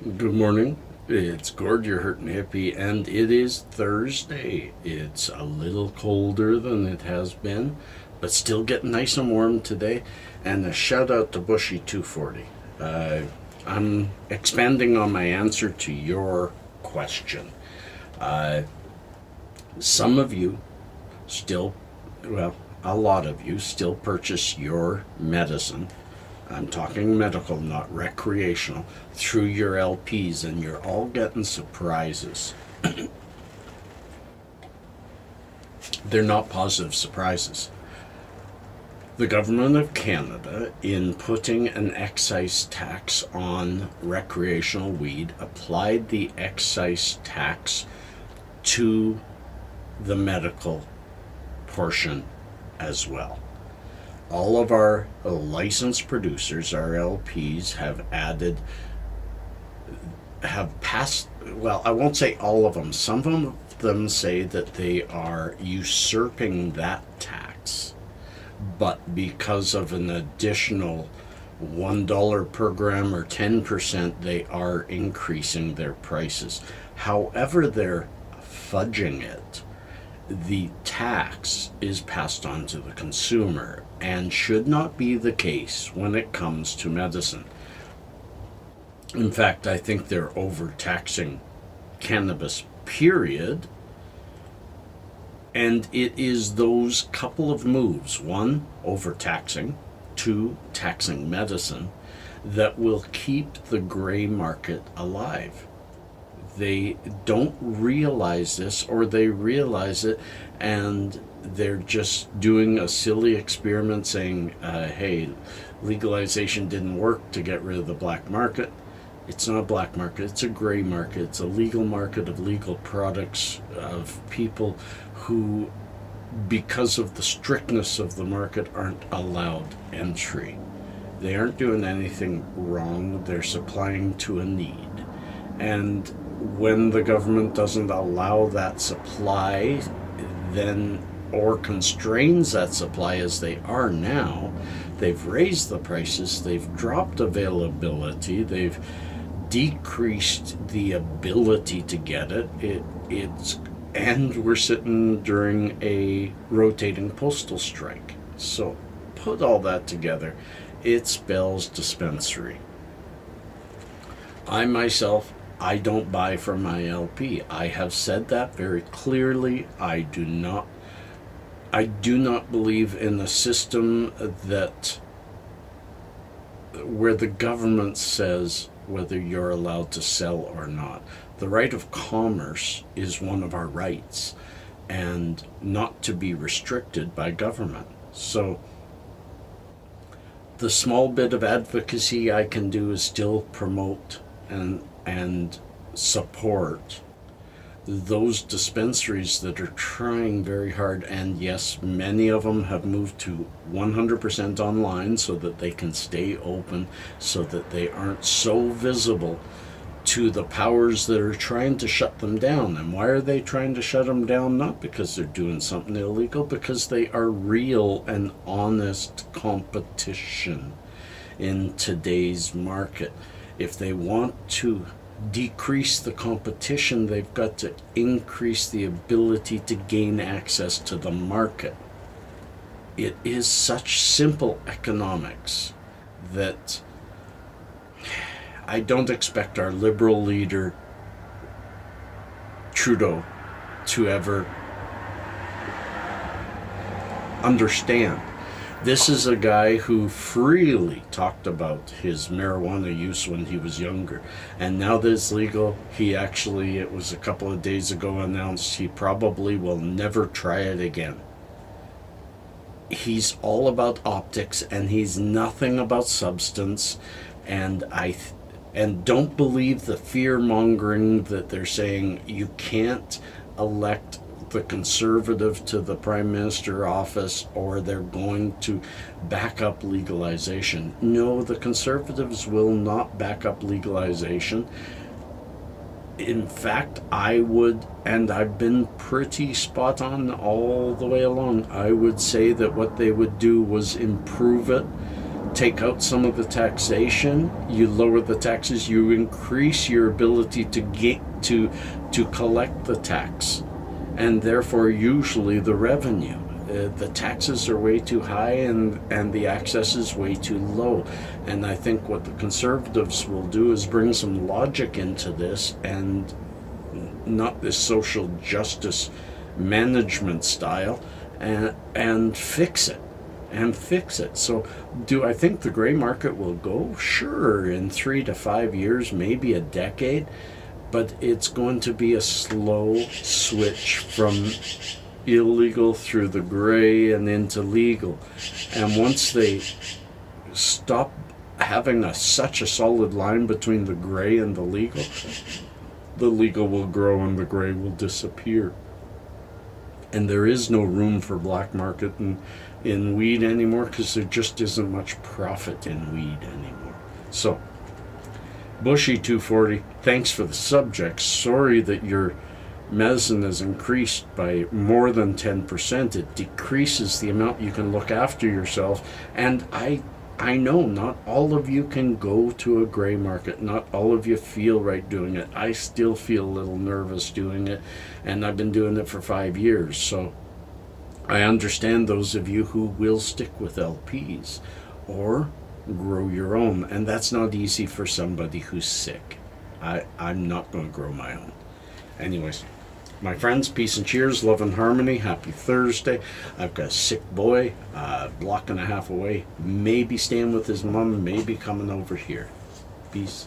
Good morning. It's Gord, your hurting hippie, and it is Thursday. It's a little colder than it has been, but still getting nice and warm today. And a shout out to Bushy 240. I'm expanding on my answer to your question. Some of you still, well, a lot of you still purchase your medicine. I'm talking medical, not recreational, through your LPs, and you're all getting surprises. They're not positive surprises. The government of Canada, in putting an excise tax on recreational weed, applied the excise tax to the medical portion as well. All of our licensed producers, our LPs, have passed, well, I won't say all of them. Some of them say that they are usurping that tax, but because of an additional $1 per gram or 10%, they are increasing their prices. However, they're fudging it. The tax is passed on to the consumer and should not be the case when it comes to medicine. In fact, I think they're overtaxing cannabis, period. And it is those couple of moves, one, overtaxing, two, taxing medicine, that will keep the gray market alive. They don't realize this, or they realize it and they're just doing a silly experiment saying, hey, legalization didn't work to get rid of the black market. It's not a black market, it's a gray market. It's a legal market of legal products, of people who, because of the strictness of the market, aren't allowed entry. They aren't doing anything wrong, they're supplying to a need. And when the government doesn't allow that supply, then, or constrains that supply as they are now, they've raised the prices, they've dropped availability, they've decreased the ability to get it. And we're sitting during a rotating postal strike. So put all that together, it spells dispensary. I myself, I don't buy from my LP. I have said that very clearly. I do not believe in a system that where the government says whether you're allowed to sell or not. The right of commerce is one of our rights, and not to be restricted by government. So the small bit of advocacy I can do is still promote and support those dispensaries that are trying very hard. And yes, many of them have moved to 100% online so that they can stay open, so that they aren't so visible to the powers that are trying to shut them down. And why are they trying to shut them down? Not because they're doing something illegal, because they are real and honest competition in today's market. If they want to decrease the competition, they've got to increase the ability to gain access to the market. It is such simple economics that I don't expect our liberal leader Trudeau to ever understand. This is a guy who freely talked about his marijuana use when he was younger. And now that it's legal, he actually, it was a couple of days ago, announced he probably will never try it again. He's all about optics, and he's nothing about substance. And don't believe the fear-mongering that they're saying you can't elect the Conservative to the Prime Minister office or they're going to back up legalization. No, the Conservatives will not back up legalization. In fact, I would, and I've been pretty spot on all the way along, I would say that what they would do was improve it take out some of the taxation, you lower the taxes, you increase your ability to get to collect the tax, and therefore usually the revenue. The taxes are way too high, and the access is way too low. And I think what the Conservatives will do is bring some logic into this, and not this social justice management style, and fix it. So do I think the gray market will go? Sure, in 3 to 5 years, maybe a decade, but it's going to be a slow switch from illegal through the gray and into legal. And once they stop having such a solid line between the gray and the legal will grow and the gray will disappear. And there is no room for black market in weed anymore, because there just isn't much profit in weed anymore. So, Bushy 240, thanks for the subject. Sorry that your medicine is increased by more than 10%. It decreases the amount you can look after yourself. And I know not all of you can go to a gray market. Not all of you feel right doing it. I still feel a little nervous doing it, and I've been doing it for 5 years. So I understand those of you who will stick with LPs or grow your own, and that's not easy for somebody who's sick. I'm not going to grow my own. Anyways, my friends, peace and cheers, love and harmony. Happy Thursday. I've got a sick boy, a block and a half away, maybe staying with his mom, maybe coming over here. Peace.